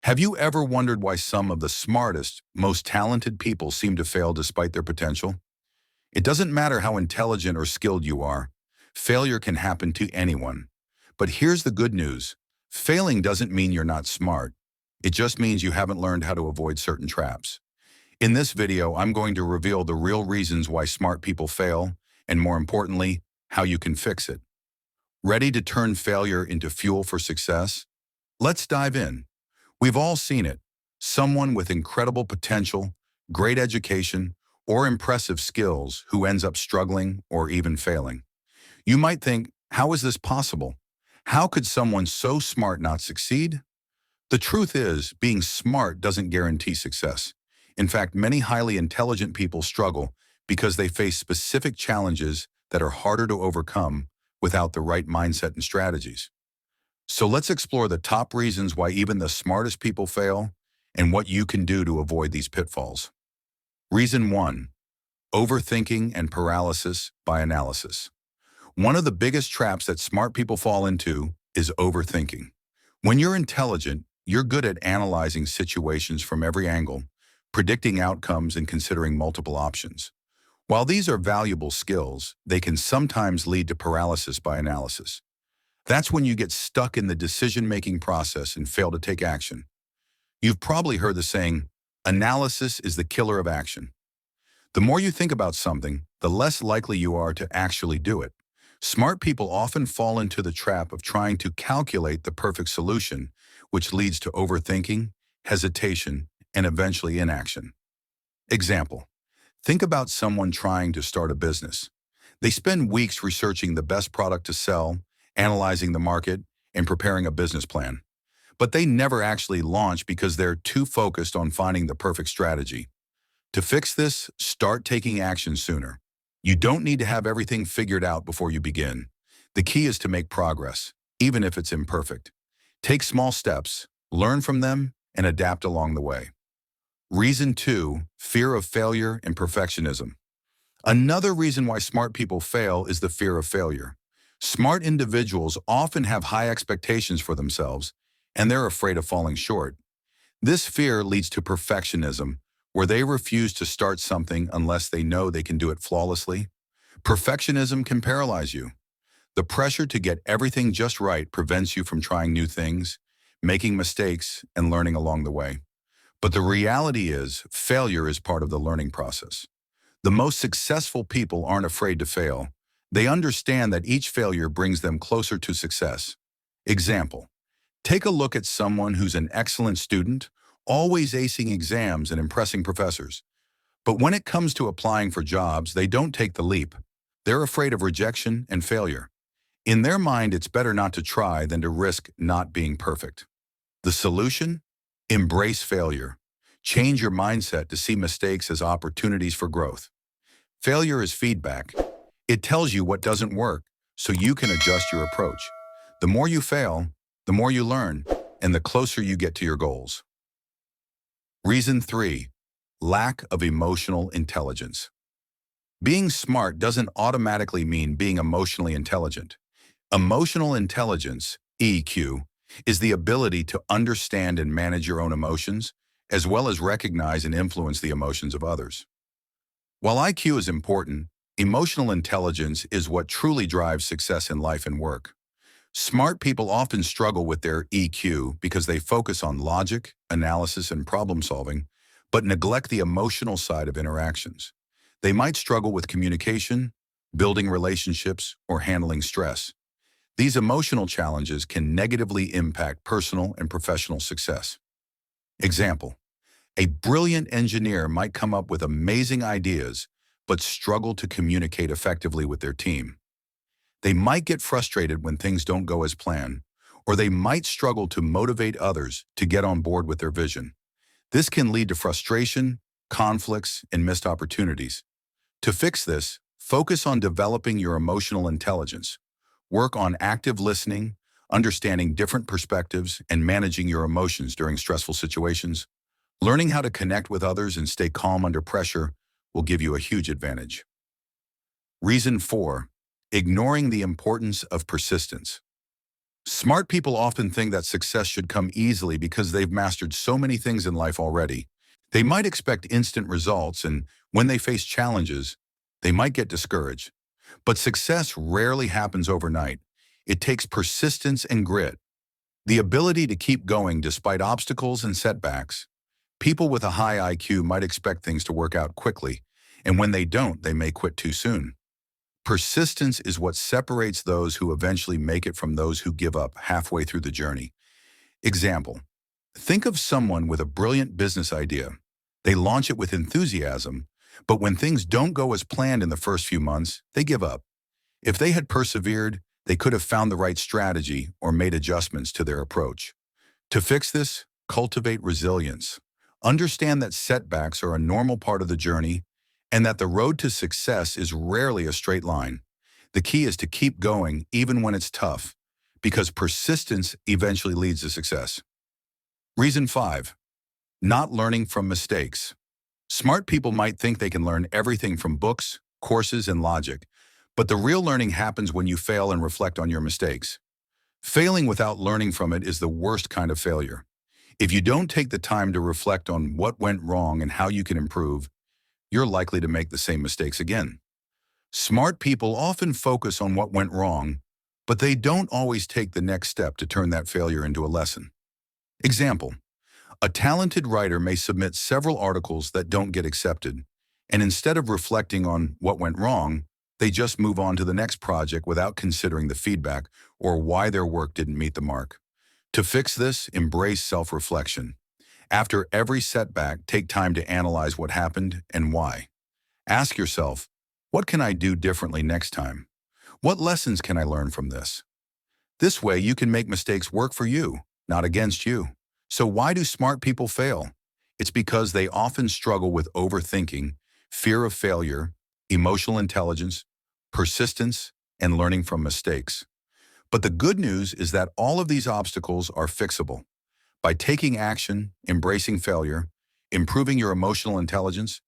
Have you ever wondered why some of the smartest, most talented people seem to fail despite their potential? It doesn't matter how intelligent or skilled you are. Failure can happen to anyone. But here's the good news. Failing doesn't mean you're not smart. It just means you haven't learned how to avoid certain traps. In this video, I'm going to reveal the real reasons why smart people fail, and more importantly, how you can fix it. Ready to turn failure into fuel for success? Let's dive in. We've all seen it. Someone with incredible potential, great education, or impressive skills who ends up struggling or even failing. You might think, how is this possible? How could someone so smart not succeed? The truth is, being smart doesn't guarantee success. In fact, many highly intelligent people struggle because they face specific challenges that are harder to overcome without the right mindset and strategies. So let's explore the top reasons why even the smartest people fail and what you can do to avoid these pitfalls. Reason 1. Overthinking and paralysis by analysis. One of the biggest traps that smart people fall into is overthinking. When you're intelligent, you're good at analyzing situations from every angle, predicting outcomes and considering multiple options. While these are valuable skills, they can sometimes lead to paralysis by analysis. That's when you get stuck in the decision-making process and fail to take action. You've probably heard the saying, analysis is the killer of action. The more you think about something, the less likely you are to actually do it. Smart people often fall into the trap of trying to calculate the perfect solution, which leads to overthinking, hesitation, and eventually inaction. Example: think about someone trying to start a business. They spend weeks researching the best product to sell, analyzing the market, and preparing a business plan. But they never actually launch because they're too focused on finding the perfect strategy. To fix this, start taking action sooner. You don't need to have everything figured out before you begin. The key is to make progress, even if it's imperfect. Take small steps, learn from them, and adapt along the way. Reason 2, fear of failure and perfectionism. Another reason why smart people fail is the fear of failure. Smart individuals often have high expectations for themselves, and they're afraid of falling short. This fear leads to perfectionism, where they refuse to start something unless they know they can do it flawlessly. Perfectionism can paralyze you. The pressure to get everything just right prevents you from trying new things, making mistakes, and learning along the way. But the reality is, failure is part of the learning process. The most successful people aren't afraid to fail. They understand that each failure brings them closer to success. Example: take a look at someone who's an excellent student, always acing exams and impressing professors. But when it comes to applying for jobs, they don't take the leap. They're afraid of rejection and failure. In their mind, it's better not to try than to risk not being perfect. The solution? Embrace failure. Change your mindset to see mistakes as opportunities for growth. Failure is feedback. It tells you what doesn't work, so you can adjust your approach. The more you fail, the more you learn, and the closer you get to your goals. Reason 3, lack of emotional intelligence. Being smart doesn't automatically mean being emotionally intelligent. Emotional intelligence, EQ, is the ability to understand and manage your own emotions, as well as recognize and influence the emotions of others. While IQ is important, emotional intelligence is what truly drives success in life and work. Smart people often struggle with their EQ because they focus on logic, analysis, and problem solving, but neglect the emotional side of interactions. They might struggle with communication, building relationships, or handling stress. These emotional challenges can negatively impact personal and professional success. Example: a brilliant engineer might come up with amazing ideas, but struggle to communicate effectively with their team. They might get frustrated when things don't go as planned, or they might struggle to motivate others to get on board with their vision. This can lead to frustration, conflicts, and missed opportunities. To fix this, focus on developing your emotional intelligence. Work on active listening, understanding different perspectives, and managing your emotions during stressful situations. Learning how to connect with others and stay calm under pressure will give you a huge advantage. Reason 4, ignoring the importance of persistence. Smart people often think that success should come easily because they've mastered so many things in life already. They might expect instant results, and when they face challenges, they might get discouraged. But success rarely happens overnight. It takes persistence and grit, the ability to keep going despite obstacles and setbacks. People with a high IQ might expect things to work out quickly, and when they don't, they may quit too soon. Persistence is what separates those who eventually make it from those who give up halfway through the journey. Example: think of someone with a brilliant business idea. They launch it with enthusiasm, but when things don't go as planned in the first few months, they give up. If they had persevered, they could have found the right strategy or made adjustments to their approach. To fix this, cultivate resilience. Understand that setbacks are a normal part of the journey and that the road to success is rarely a straight line. The key is to keep going even when it's tough, because persistence eventually leads to success. Reason 5. Not learning from mistakes. Smart people might think they can learn everything from books, courses, and logic, but the real learning happens when you fail and reflect on your mistakes. Failing without learning from it is the worst kind of failure. If you don't take the time to reflect on what went wrong and how you can improve, you're likely to make the same mistakes again. Smart people often focus on what went wrong, but they don't always take the next step to turn that failure into a lesson. Example: a talented writer may submit several articles that don't get accepted, and instead of reflecting on what went wrong, they just move on to the next project without considering the feedback or why their work didn't meet the mark. To fix this, embrace self-reflection. After every setback, take time to analyze what happened and why. Ask yourself, what can I do differently next time? What lessons can I learn from this? This way, you can make mistakes work for you, not against you. So why do smart people fail? It's because they often struggle with overthinking, fear of failure, emotional intelligence, persistence, and learning from mistakes. But the good news is that all of these obstacles are fixable. By taking action, embracing failure, improving your emotional intelligence,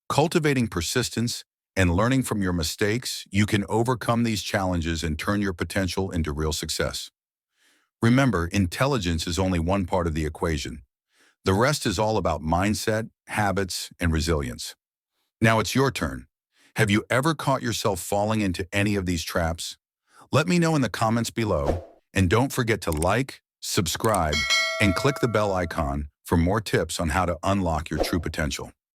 cultivating persistence, and learning from your mistakes, you can overcome these challenges and turn your potential into real success. Remember, intelligence is only one part of the equation. The rest is all about mindset, habits, and resilience. Now it's your turn. Have you ever caught yourself falling into any of these traps? Let me know in the comments below, and don't forget to like, subscribe, and click the bell icon for more tips on how to unlock your true potential.